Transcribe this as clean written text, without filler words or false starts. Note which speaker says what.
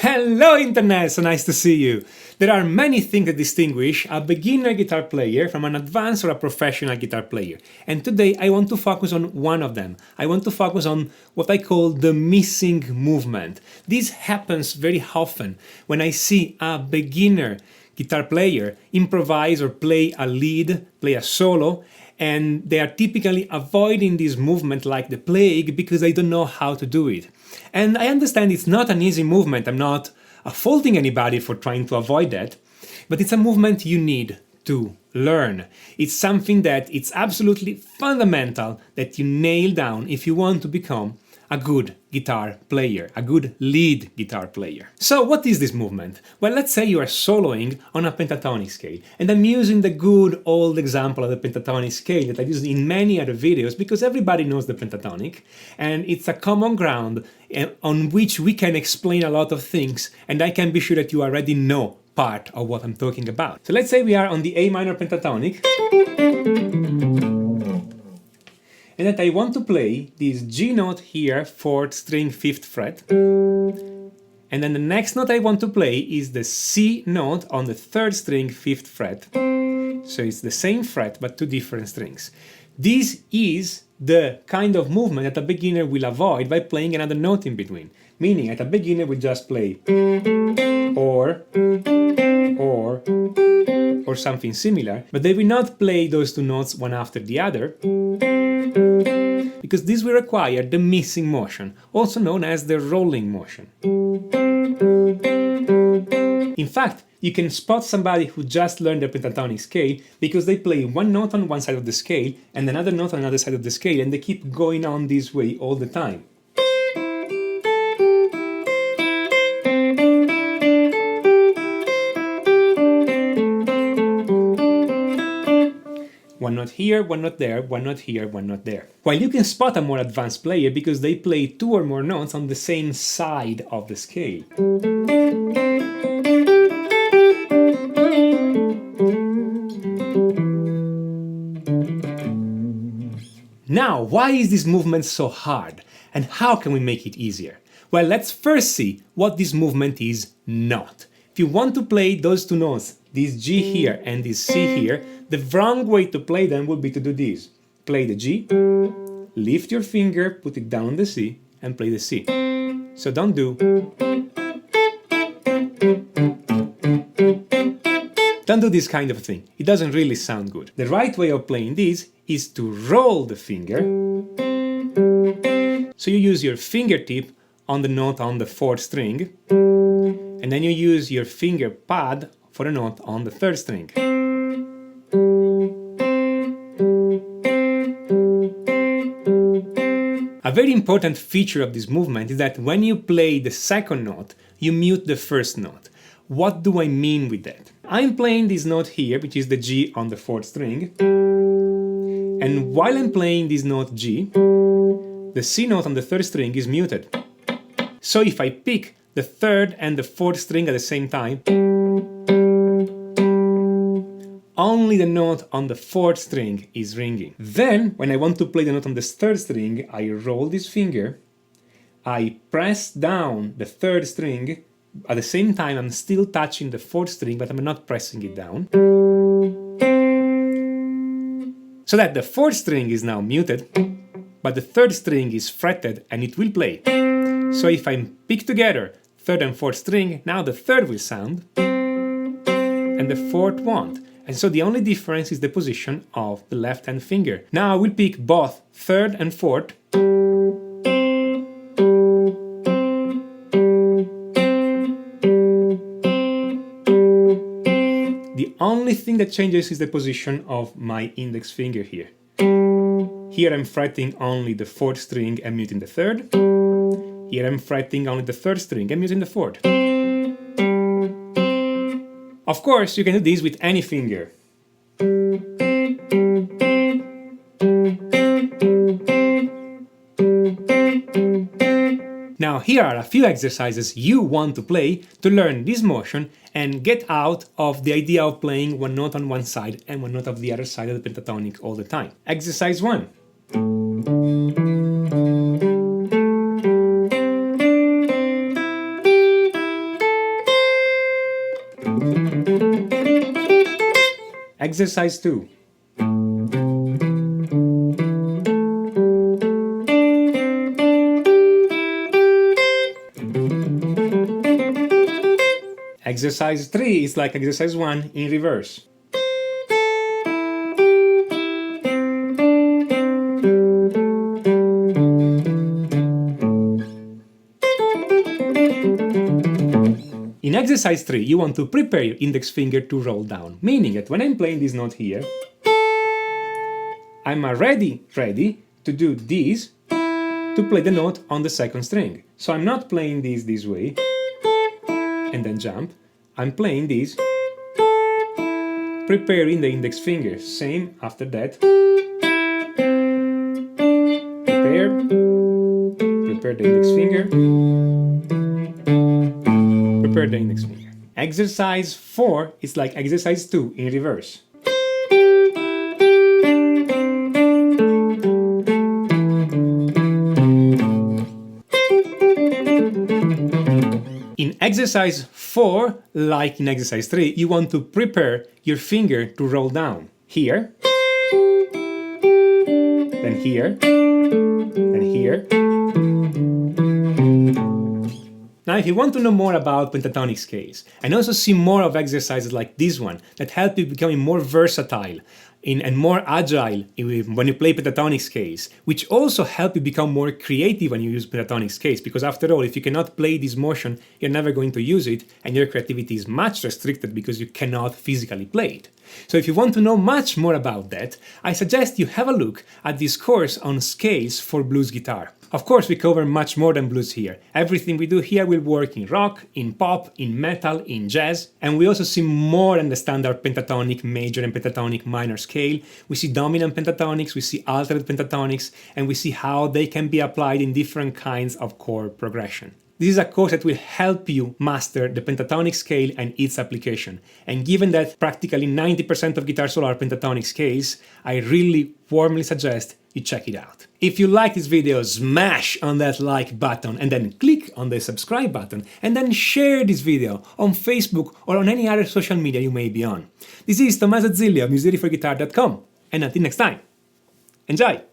Speaker 1: Hello Internet, so nice to see you! There are many things that distinguish a beginner guitar player from an advanced or a professional guitar player. And today I want to focus on one of them. I want to focus on what I call the missing movement. This happens very often when I see a beginner guitar player improvise or play a lead, play a solo, and they are typically avoiding this movement like the plague because they don't know how to do it. And I understand it's not an easy movement, I'm not faulting anybody for trying to avoid that, but it's a movement you need to learn. It's something that it's absolutely fundamental that you nail down if you want to become a good guitar player, a good lead guitar player. So what is this movement? Well, let's say you are soloing on a pentatonic scale, and I'm using the good old example of the pentatonic scale that I've used in many other videos because everybody knows the pentatonic, and it's a common ground on which we can explain a lot of things, and I can be sure that you already know part of what I'm talking about. So let's say we are on the A minor pentatonic, and that I want to play this G note here, 4th string, 5th fret, and then the next note I want to play is the C note on the 3rd string, 5th fret, so it's the same fret but two different strings. This is the kind of movement that a beginner will avoid by playing another note in between, meaning that a beginner will just play or something similar, but they will not play those two notes one after the other, because this will require the missing motion, also known as the rolling motion. In fact, you can spot somebody who just learned the pentatonic scale because they play one note on one side of the scale and another note on another side of the scale, and they keep going on this way all the time. One note here, one note there, one note here, one note there. While you can spot a more advanced player because they play two or more notes on the same side of the scale. Now, why is this movement so hard? And how can we make it easier? Well, let's first see what this movement is not. If you want to play those two notes, this G here and this C here, the wrong way to play them would be to do this. Play the G, lift your finger, put it down on the C, and play the C. So don't do this kind of thing. It doesn't really sound good. The right way of playing this is to roll the finger. So you use your fingertip on the note on the 4th string, and then you use your finger pad for a note on the 3rd string. A very important feature of this movement is that when you play the second note, you mute the first note. What do I mean with that? I'm playing this note here, which is the G on the 4th string, and while I'm playing this note G, the C note on the 3rd string is muted. So if I pick the 3rd and the 4th string at the same time, only the note on the 4th string is ringing. Then, when I want to play the note on the 3rd string, I roll this finger, I press down the 3rd string, at the same time I'm still touching the 4th string, but I'm not pressing it down, so that the 4th string is now muted, but the 3rd string is fretted and it will play. So if I pick together 3rd and 4th string, now the 3rd will sound, and the 4th won't. And so the only difference is the position of the left hand finger. Now I will pick both 3rd and 4th. The only thing that changes is the position of my index finger here. Here I'm fretting only the 4th string and muting the 3rd. Here I'm fretting only the 3rd string and muting the 4th. Of course, you can do this with any finger. Now here are a few exercises you want to play to learn this motion and get out of the idea of playing one note on one side and one note of the other side of the pentatonic all the time. Exercise 1. Exercise 2. Exercise 3 is like exercise 1 in reverse. In exercise 3, you want to prepare your index finger to roll down, meaning that when I'm playing this note here, I'm already ready to do this to play the note on the second string. So I'm not playing this way and then jump. I'm playing this, preparing the index finger. Same after that. Prepare the index finger. Prepare the index finger. Exercise 4 is like exercise 2 in reverse. In exercise 4, like in exercise 3, you want to prepare your finger to roll down. Here, then here, then here. Now, if you want to know more about pentatonic scales, and also see more of exercises like this one that help you becoming more versatile and more agile when you play pentatonic scales, which also help you become more creative when you use pentatonic scales, because after all, if you cannot play this motion, you're never going to use it, and your creativity is much restricted because you cannot physically play it. So if you want to know much more about that, I suggest you have a look at this course on scales for blues guitar. Of course, we cover much more than blues here. Everything we do here will work in rock, in pop, in metal, in jazz, and we also see more than the standard pentatonic major and pentatonic minor scale. We see dominant pentatonics, we see altered pentatonics, and we see how they can be applied in different kinds of chord progression. This is a course that will help you master the pentatonic scale and its application. And given that practically 90% of guitar solo are pentatonic scales, I really warmly suggest you check it out. If you like this video, smash on that like button and then click on the subscribe button and then share this video on Facebook or on any other social media you may be on. This is Tommaso Zilli of musicallyforguitar.com, and until next time, enjoy!